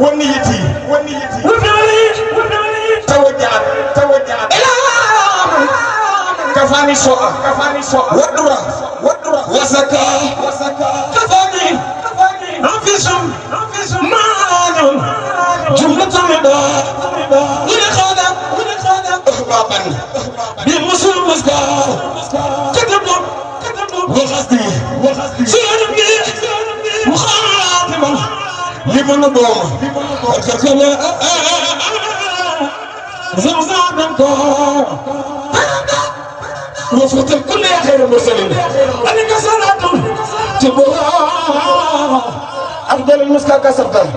ونيتي توجعت كفاني سوء ودرا وسكا كفاني انفسهم معانهم جملة الرضا ولخادم اخبابا بالمسلم مسكا كتبوا وغسدي سيرني مخاطبا لمن دوم الكركلة زمزمكم وفقت الكل يا خير المرسلين عليك صلاة تبوها أفضل المسكا كسرت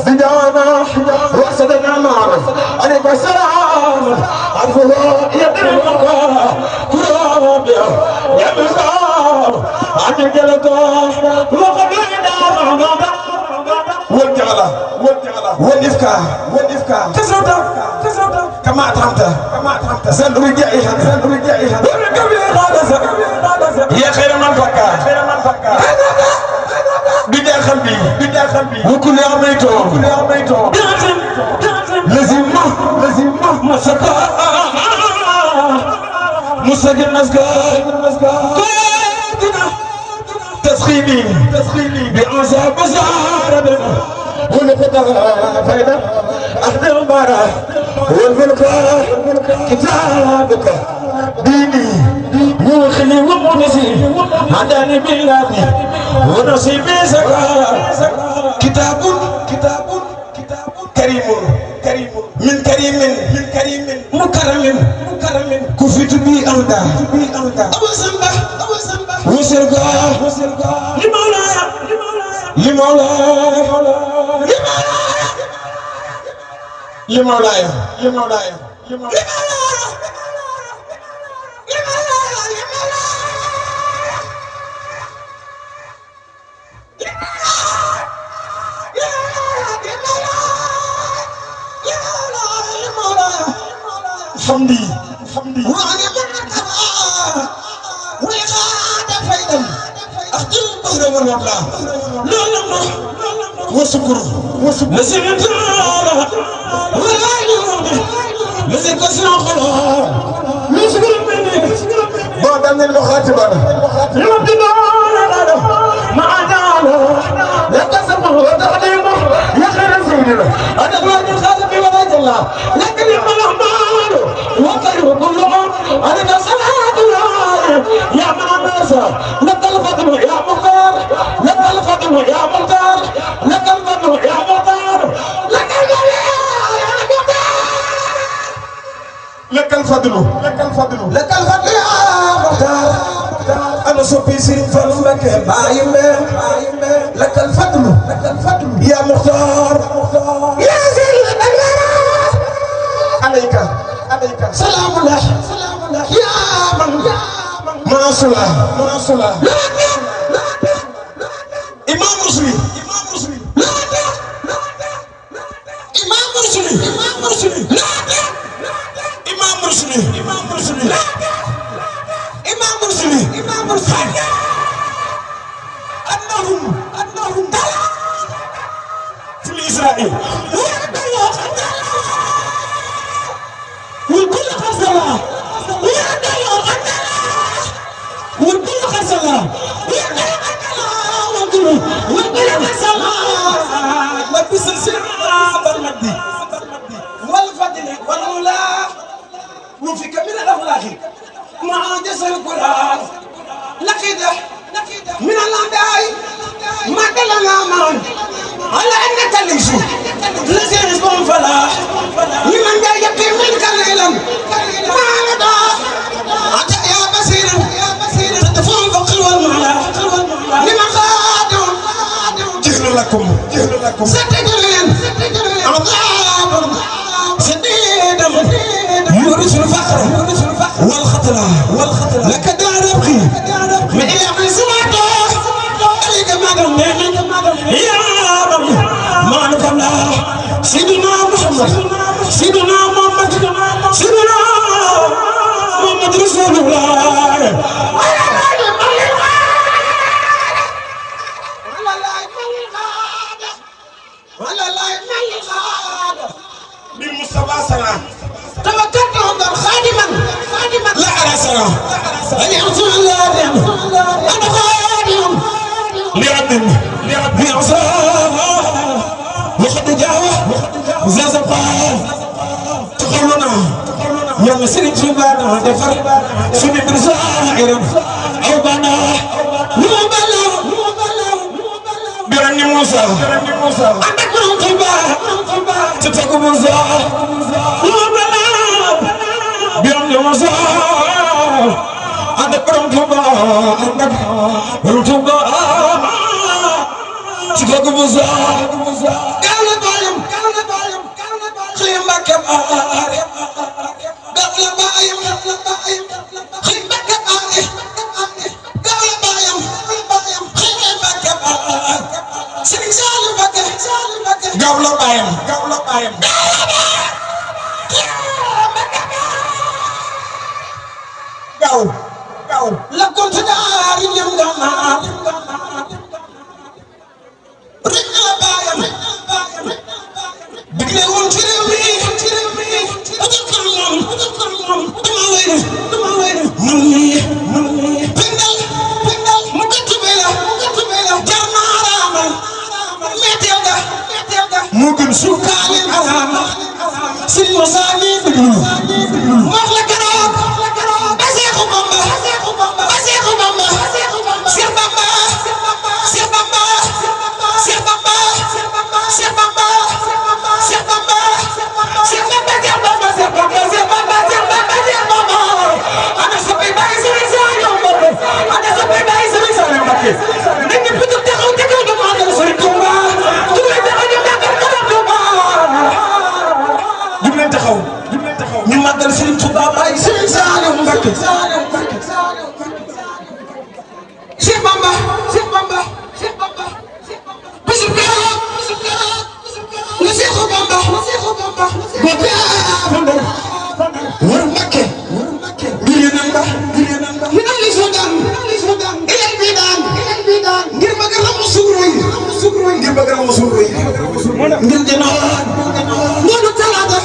بدانا وأسدنا معنا عليك السلام عرفه يدري المقا كرابيا يا بخار عنك جلطة وقبلنا والإفكار كسرت كما أترمت زل رجعيها يا خير من فكر بدأ قلبي وكل يوميته لازم مسكا مسجل مسكا تسخيني بعذاب زارب ولفتها فايدة أخذ المباراة والملك كتابك ديني موخلي ومنسي عداني بلادي ونصيبي زكاة كتاب كريم من كريم مكرم كفيت بي أمدا أبو سنبا وسرقا لمولاي حمدي وأنا بنتها ويغاد فيدم أخدم بغرة والله لا وشكر نسيم تعالى ولا يومي نسيم كسر خلا نشكر مني بعد أن المخاطبة يوم دماغنا معنا لا تسمع وتعلمه يا خير سيدنا أنا بعد الخاتم ولا الله لكن الأعمال وكيف كلهم أنا صلاة الله يا مع الناس لك الفضل يا مختار لك الفضل يا مختار لك الفضل يا مختار لك الفضل يا مختار أنا صوفي سيرين فلمك بايم لك الفضل يا مختار يا زين عليك سلام الله يا من ما صلى إمام مسلم أنهم في إسرائيل والكل خسرها والكل خسرها والكل خسرها لبس السراب المجدي والفضل والعلا وفي كمين الأخلاق مع جسر القرآن لقيته من الأعداء ما دلنا مان على أن تليسوا لزين اسمهم فلاح لمن جاء يقيم منك العلم ما ندى أنت يا بصير تدفون الفقر والمعنى لمن خادم جهل لكم ستجرين عذاب سديد يورث الفقر والخطر لك دار يبقي من إلى سمعته عليك يا رب ما نفعنا سيدنا محمد رسول الله ولا لا يملي خادم بمصطفى سلام توكلت عمر خادما لا على سلام أن يعصر الله أنا خادم لعبد عصاه وقد جاوه زازقاه تقولنا يا مسير جبانا دفر سني برزائر أو بنا برني موسى عندك من طبا تتقو موسى برني موسى عندك من طبا عندك من طبا تتقو موسى قال بايم خيم بكم قال بايم خيم بكم قال بايم خيم بكم Sëriñ Saliou Mbacké gaw la bayam gaw la kontu daari ñam gamaar rek la bayam digle woon ci réew mi ajal kër moom dama wéy man mi pendal mu gëttu bela jar naaraama metteel ga moo gën suukaale araama Sëriñ Musa mi bëgg wax la keroog ba Seexu Bamba ñu màggal Sëriñ Tuubaa Baay Sëriñ Saliou Mbacké Cheikh Bamba bisu keroog la Seexu Bamba ba wër Mbacké ngir yeneen ba min ali sudan ilal bi daan ngir bëgg ramu suuroy ngir jënoon noonu talaata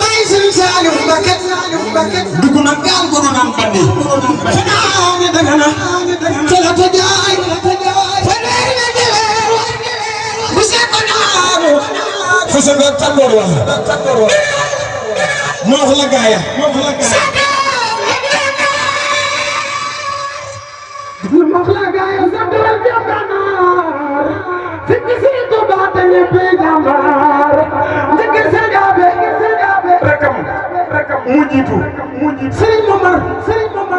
Baay Sëriñ Saliou Mbacké dugg na gaal gu nu naan bandi fanaane dagana talaata jaay fanweeri na jeweer bu seeko naaru fu sa nga tàngoor wa moo wax la gaaya mu jiitu Sëriñ Momar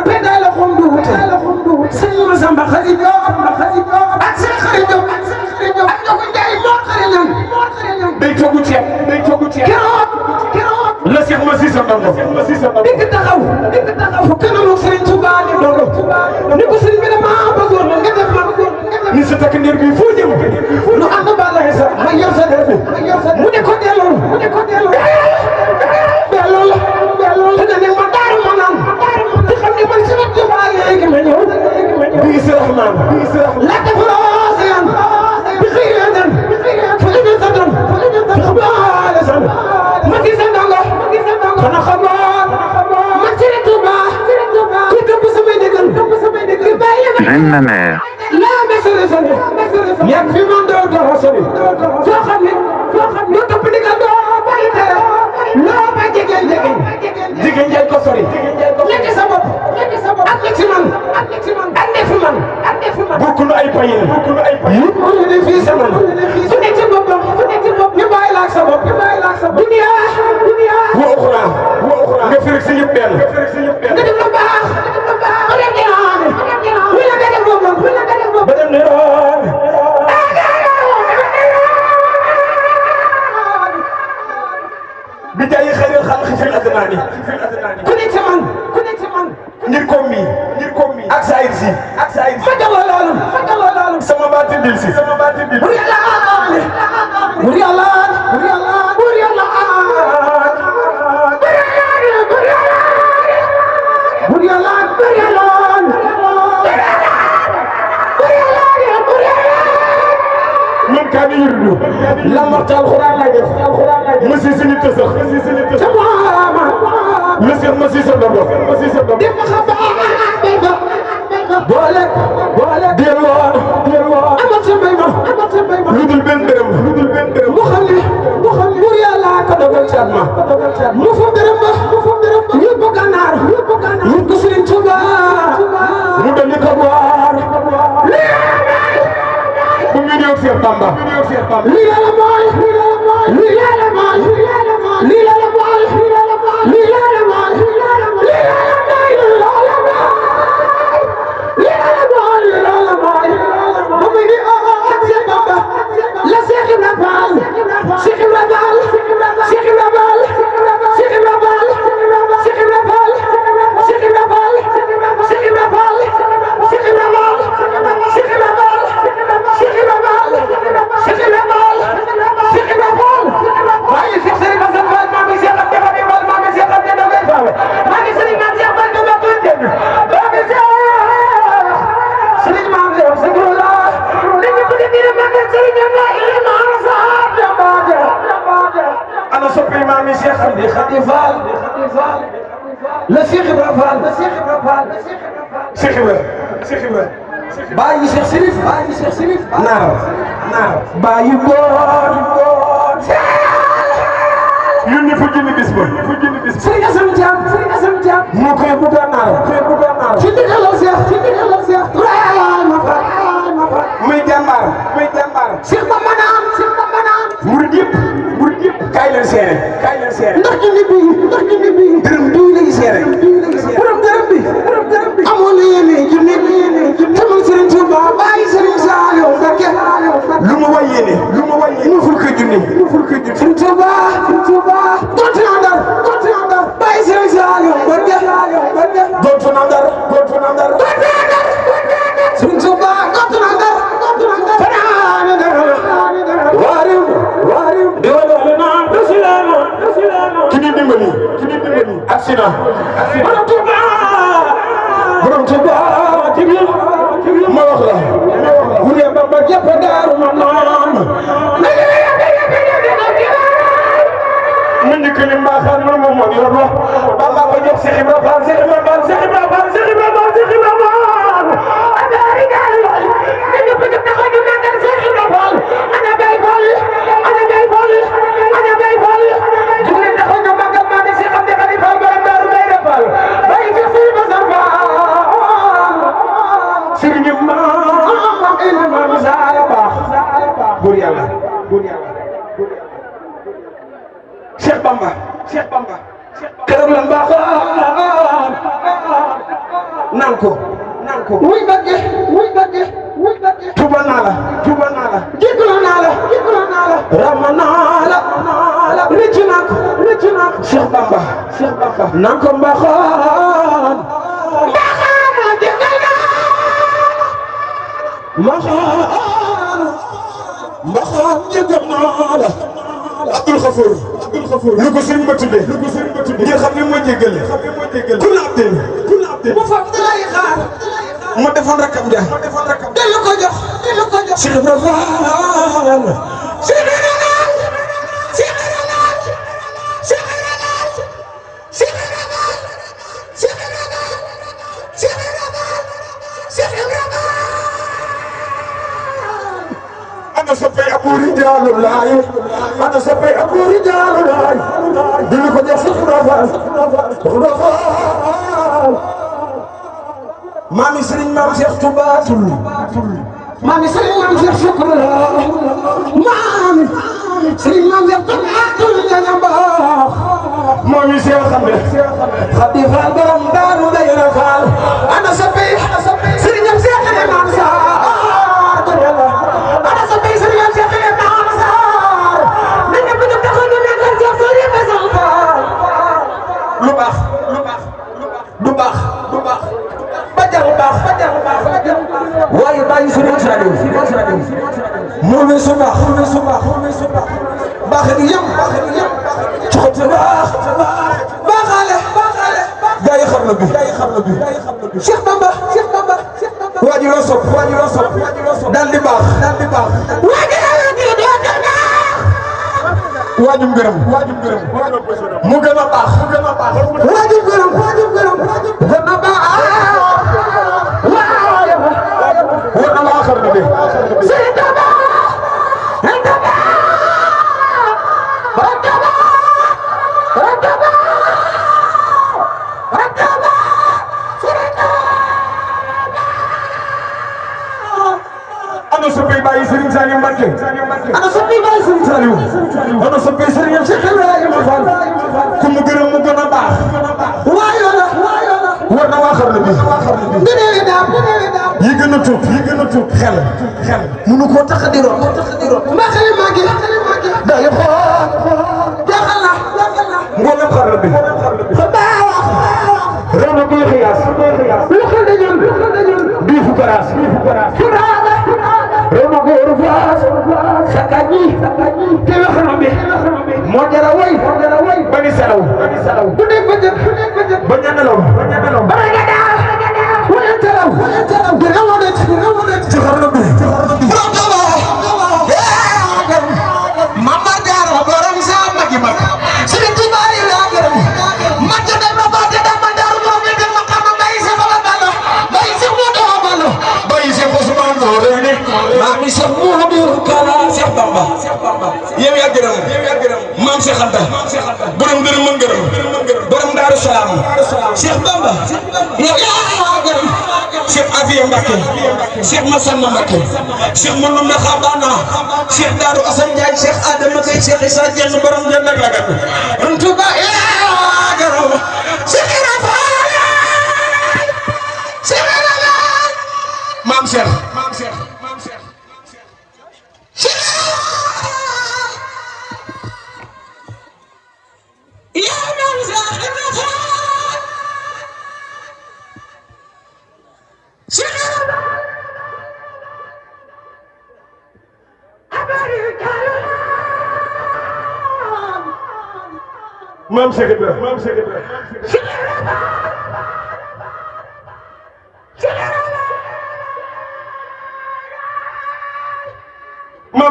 pédale la xom du wute Sëriñ Masamba Xari Joob ak Sëriñ Xari Joob ak Jogo Njaay moo xariñam day toggu ceeb keroog la Cheikh ma Cissé Ndongo dikk taxaw fu kanamu Sëriñ Tuubaa ni dogo ni ko sëriñ bi dama bëggoon nga def ma ni sa takk ndeer bi foo jëm lu ànd ba la sa ma yor sa def mu ne ko delloo te ne ma daaru ma naan te xam ne man sama Tuubaa léegi ma ñëw bii si rahmaan la def roosean bi xiiran fa ina sa don fi xabaale san ma ci sa ndongo xana xamoon ma ci Tuubaa ku topp samay dëggal ki bàyyi J'aime ma mère. la mesere sone yak fi man doo doo sone soo xam ne doo topp ndigal doo bàyyi tere loo ba jigéen jël ko sori lekk sa bopp ak ci man bokk nu ay payin moo ñu ne fii sa man fu nekk ci boppam ñu bàyyi la ak sa bopp dunya wa uxra nga firig si yëpp benn nga def lu baax ba dem ne aan wala nga def boppam ba dem ne aan bi jaay xëyal xalqi fil adnaani ku nekk ci man ngir koom mi ak sa ayib si fa jaloo loolu sama baati dil si bur yàlla moom kaani yurdu la marta alquran la def monsieur sini tësax tamama monsieur monsieur sa dogo def xaba boole delo amata bayma ludul ben dërëm mu xali bur yàlla ko dogal ci ma mu fa dërëm ba ñu ko gànnaar ñu ko Sëriñ Tuuba mu dal ko boor bu ngi ñëw Cheikh Bamba li la mooy li la mooy li la mooy li la mooy la Cheikh Ibrahima Fall Cheikh Ibrahima bàyyi Cheikh Sirif naar bàyyi góor ñun ñu fa jënd bis ba Serigne Assane Thiam moo koy bu naar ci digalo Cheikh muy jàmbaar Cheikh Bamba naan murid yëpp kaay leen seere ndax junni bi dërëm bii lay seere borom dërëm bi amoon na yéene junni tamal Serigne Touba bàyyi Serigne Saliou Mbacké lu ma way yéene mu ful ko junni Serigne Touba gontu na Ndar bàyyi Serigne Saliou Mbacké gontu na Ndar Serigne Touba gontu na Ndar Aksina borom Tuuba ma wax la bu dee Bamba jàpp Daaru Manaan min dikk li mbaaxaan ma moom moo yor la Bamba ko jox Cheikh Ibrahima buur yàlla Cheikh Bamba keroog lan baaxoon naan ko wuy bagge tuubal naa la jéggalu naa la rama naa la rëccu naa ko Cheikh Bamba naan ko mbaaxoon mbaxaan jéggal naa la Abdul Xafoor lu ko sëriñ ba tuddee ngir xam ne moo jéggale ku la abdel mu fam dalay xaar mu defoon rakam ja dellu ko jox Cheikh Ibrahima ana soppay Abu Rijaalu Laay dina ko jox Cheikh Ibrahima maami Serigne Maam Cheikh Touba maami Serigne Maam Cheikh Shukru maami Serigne Maam Cheikh Touba dana baax maami Cheikh Khady Fall borom Daaru Dayra Fall ana soppay Serigne Cheikh Maam lu baax waaye bàyyi Serigne Saliou moo weesu baax baax gi yëpp coxote baaxaale gaa yi xam na bi Cheikh Bamba waa ji loo sopp daal di baax waajum gërëm mu gën a baax waajum gërëm gën a baax war na laa xar bi Serigne Touba ana soppay Baye Serigne Saliou Mbacké ana soppay Baye Serigne Saliou ana soppay Serigne Cheikh Ibrahima Fall ku mu gërëm mu gën a baax waayo la war na waa xar bi yi gën a tuut xel mënu koo tax di root mbaa xale magi day xool jaxal na ngoonam xar bi fa baax rew na koy xiyaas lu xel dañul bii fu garaas rew na ko rufaas sakkaji te waxana bi moo jara way ba ni salaw bu nekk ba jël ba ñanalaw ba nga daa wala talaw dina wone ci xarna bi mama jaara borom sa magi mag Serigne Touba yi la gërëm man de dama ba de dama dar mo mi de ma xam bay sa bala bay sa mo do balo bay sa ko sama do re ma mi sa mo do kala Cheikh Bamba yow ya gërëm maam Cheikh Anta borom gërëm mën gërëm borom Daaru Salaam Cheikh Bamba yow ya gërëm Cheikh Afiya Mbacké Cheikh Massamba Mbacké Cheikh Mounou Khabana Cheikh Darou Assane Ndiaye Cheikh Adama Kay Cheikh Issa Dieng borom Dieng ak Lagat Touba ya gërëm Cheikh Rafa maam Cheikh Maam Cheikh Ibrahima Maam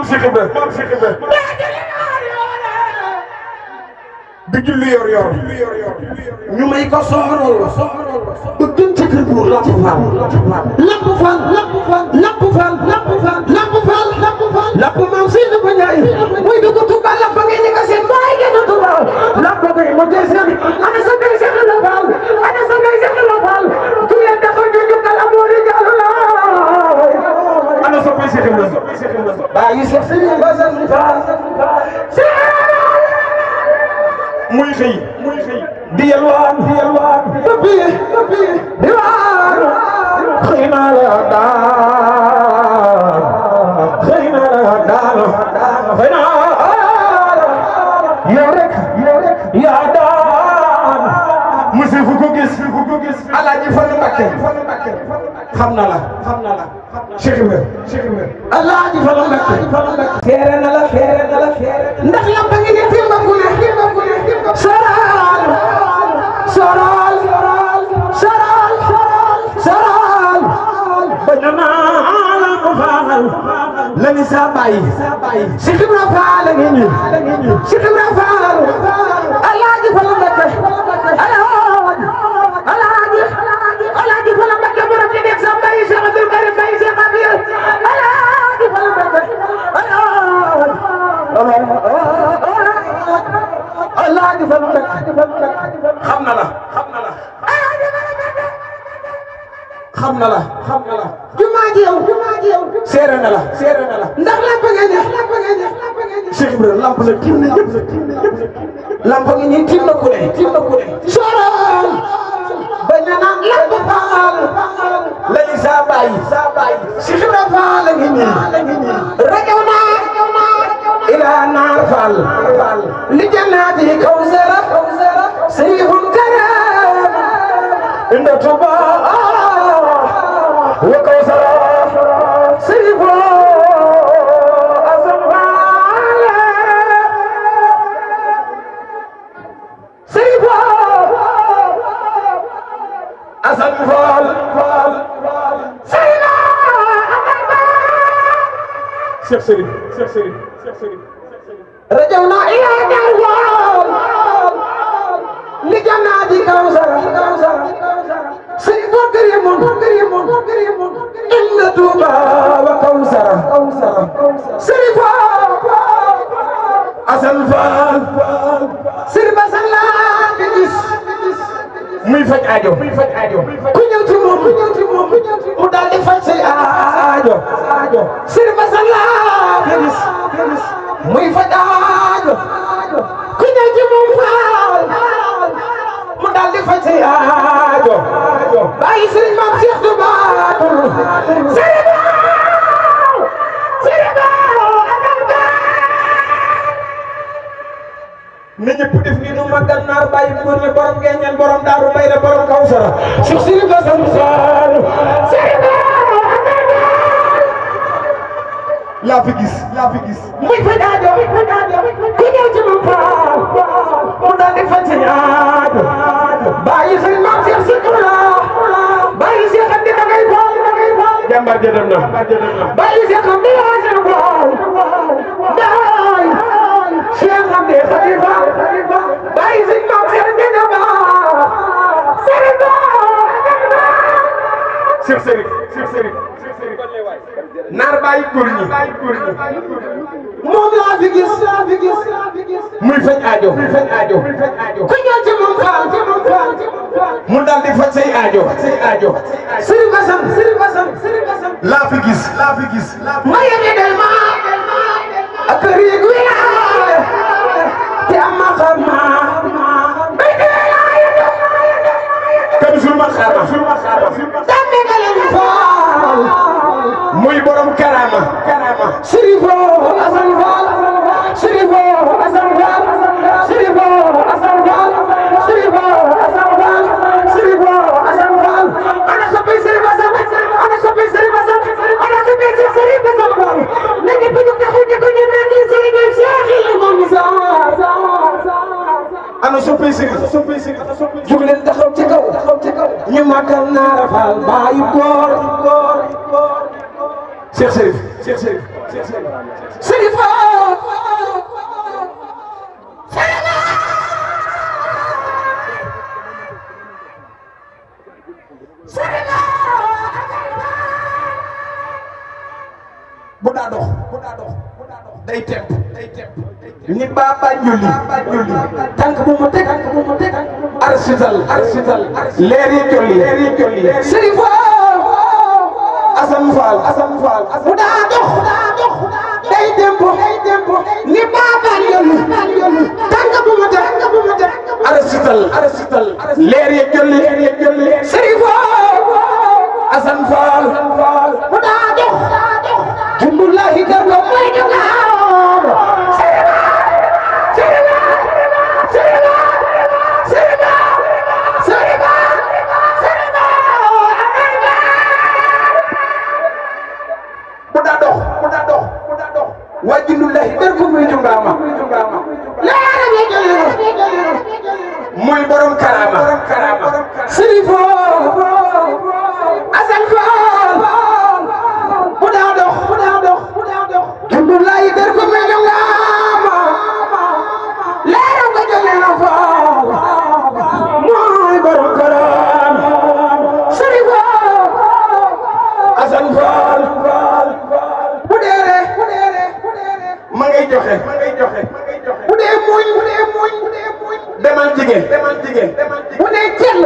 Cheikh Ibrahima di julli yor ñu may ko soxorol ba gën ci kër buur Lamp maam Seydou Ba Ndiaye muy dugg Touba Lamp ngeen ni ko seen baay ngeen Touba Lamp ngay mo des ana sa bay Cheikh la Fall tu leen taxaw ñu jukkal amoori jàll la ana sa bay Cheikh la baay Cheikh Serigne Bassane Fall muy xëy di yalwaan di waar xëy na la daan yow rek yaa daan monsieur fu ko gis Alaaji Fallu Mbacké xam na la Cheikh Ibrahima Alaaji Fallu Mbacké feere na la ndax lampa ngi ni timba ku ne soral bañana la ko faal la ni sa bayi Cheikh Ibrahima Fall la ngi Cheikh Ibrahima Fall Alaaji Fallu Mbacké Alaaji Fallu Mbacké borom ci nek sa bayi Cheikh Abdou Karim bayi Cheikh Abdou Alaaji Fallu Mbacké Alaaji Fallu Mbacké xam na la jumaa ji yow seere na la ndax lamp nga ne Cheikh Ibrahima lamp la tim na ñëpp lamp nga ñi tim na ku ne soral bañ na naan lamp faal la ni sa bayi Cheikh Ibrahima Fall la ngi rajaw na ila naar Fall li jannati kawsara sayhun karam inda Touba wa kawsara sayfu Asan Fall Sayna Cheikh Serigne رجونا إلى دار لجنات كوثر سيف كريم إن توبا وكوثر سيف أسن فال سيف سلام بجس muy faj aajo ku ñëw ci moom mu daal di faj say aajo sir ba salaam muy faj aajo ku ñëw ci moom faal mu daal di faj say aajo bàyyi sëriñ maam Cheikh Touba na ñëpp def ni nu magal naar bàyyi góor ñi borom ngeeñal borom daaru may la borom kawsara Cheikh Sëriñ Ba Sam Fall laa fi gis muy faj aajo ku ñëw ci moom Fall mu daal di faj say aajo bàyyi sëriñ maam Cheikh Sikula bàyyi Cheikh Andi da ngay Fall jàmbar ja dem na bàyyi Cheikh Andi da ngay Fall Cheikh Andi Khalifa bàyyi sëriñ maam Cheikh Andi ba Cheikh Sërif naar bàyyi góor ñi moom laa fi gis muy faj aajo ku ñëw ci moom Fall mu daal di faj say aajo Sëriñ Basam laa fi gis ma yéene del ma ak riig wilaaya te am ma xam bay de kam sul ma xaama dambe nga leen Fall muy borom karama Sërifo Asan Fall Sërifo Asan Fall Sërifo Asan Fall Sërifo Asan Fall Sërifo Asan Fall ana soppe Sërif Asan ana soppe Sërif Asan ana soppe Sërif Asan Fall nañu bu ñu taxu ñu ko ñu mel ni Sëriñ Cheikh Imam ana soppe Sërif jóg leen taxaw ci kaw ñu màggal Naara Fall baayu góor Cheikh Sërif bu daa dox day temp ni ba Banjuli tànk bu ma teg arsital leer yi jolli Sërif Asan Fall bu daa dox day tempo ni ba Banjuli tànk bu ma teg arsital leer yi jolli Sërif Asan Fall bu daa dox jumbullahi darlo mooy jogaam bu daa dox waa jumbullahi darlo mooy jogaama leera nga jëlee muy borom karama Sërif Asan Fall bu daa dox jumbullahi darlo mooy jogaama leera nga jëlee na Fall muy borom karama Sërif Asan Fall bu dee ma ngay joxe bu dee muñ demal jigéen bu dee cell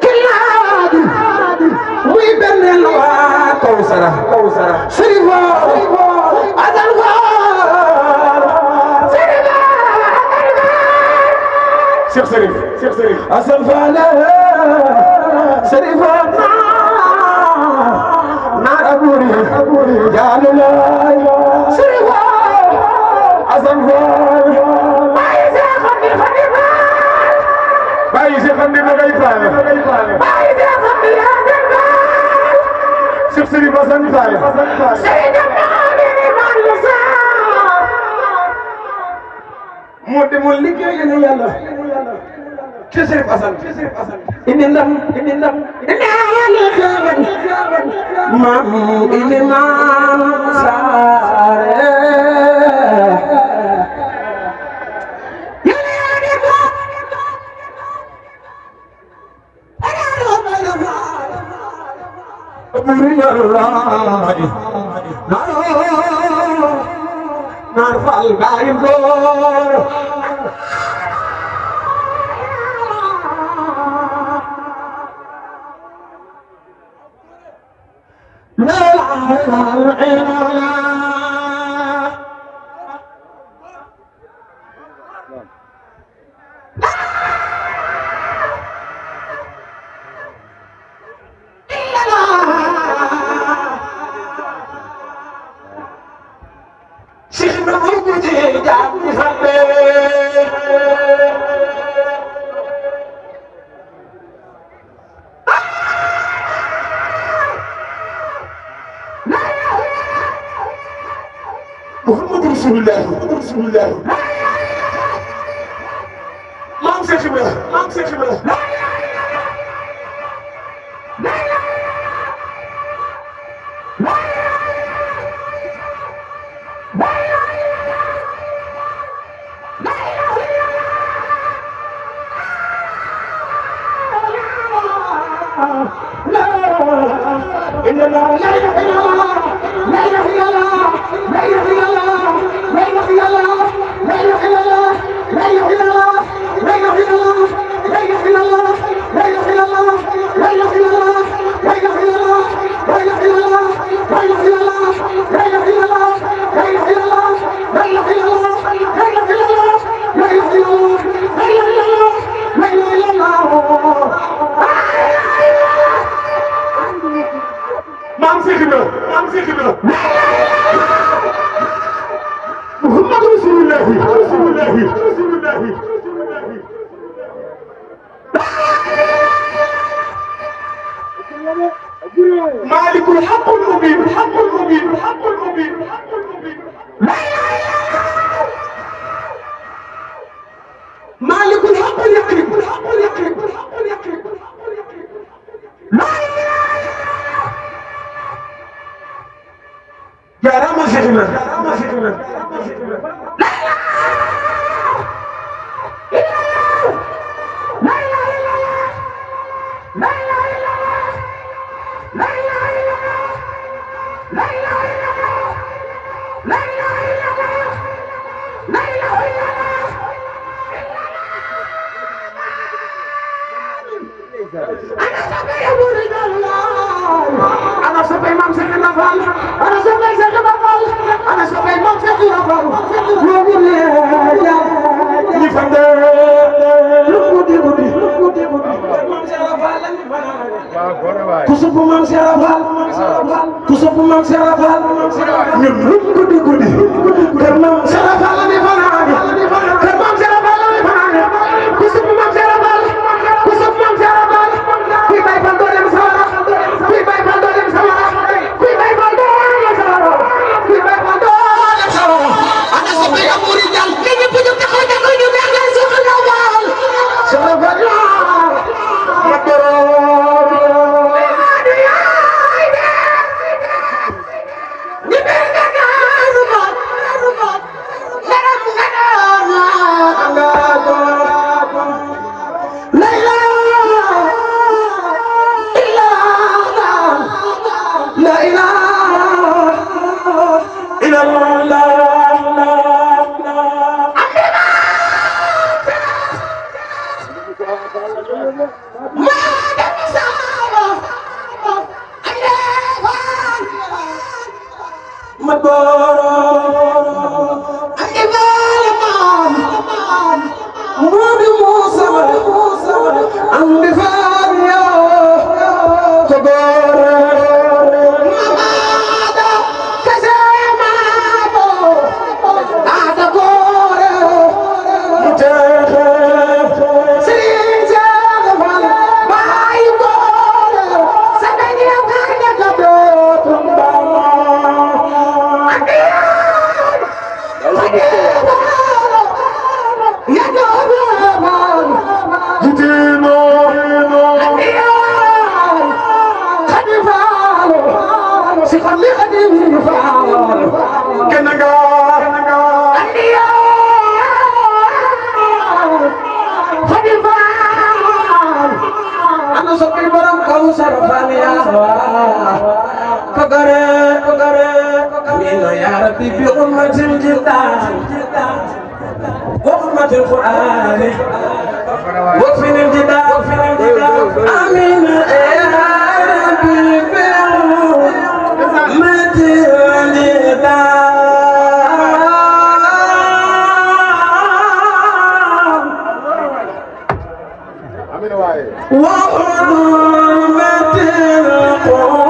kilaadi muy benn waa Kawsara Sërif Asan Fall Cheikh Sërif Asan Fall Sërif naar aburi jaalu laay Sërif Asan Fall bàyyi Cheikh Andi na ngay faale Cheikh Sërif Asan Fall moo demoon liggéey na Yàlla ci Sërif Asan indi ndam maam indi maam saare الله نرفع الباين دور لا لا لا محمد رسول الله ما امسك شبه مالك الحق المبين مالك الحق اليقين يا رام شيخنا أنا سبي إمام سيدنا فال أنا سبي سيدنا فال أنا سبي إمام سيدنا فال kusupu Maam Cheikh Fall kusupu Maam Cheikh Fall ñun lu guddi kër Maam Cheikh Fall la ni fanaane kër Maam Cheikh Fall la ni fanaane kusupu Maam Cheikh Fall kusupu Maam Cheikh Fall kuy bay Fall doo dem sawara kuy bay Fall doo dem sawara kuy bay Fall doo dem sawara kuy bay Fall doo dem sawara ana soppe amuri jàll ni ñëpp ñu taxaw ñu neex leen Cheikh Fall Cheikh Fall أمين يا ربي بأمة الجدال وأمة القرآن وفي الجدال أمين يا ربي بأمة الجدال وحرمة القرآن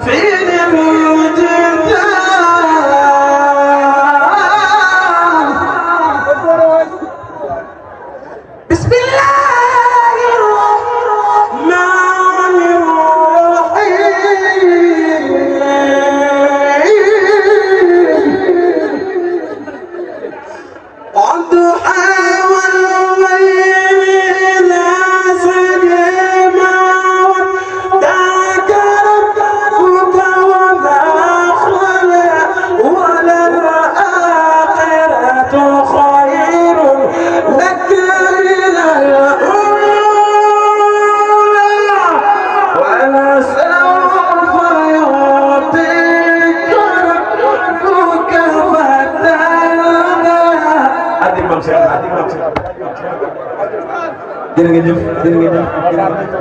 في الجدال بسم الله الرحمن الرحيم والضحى jërëjëf jërëjëf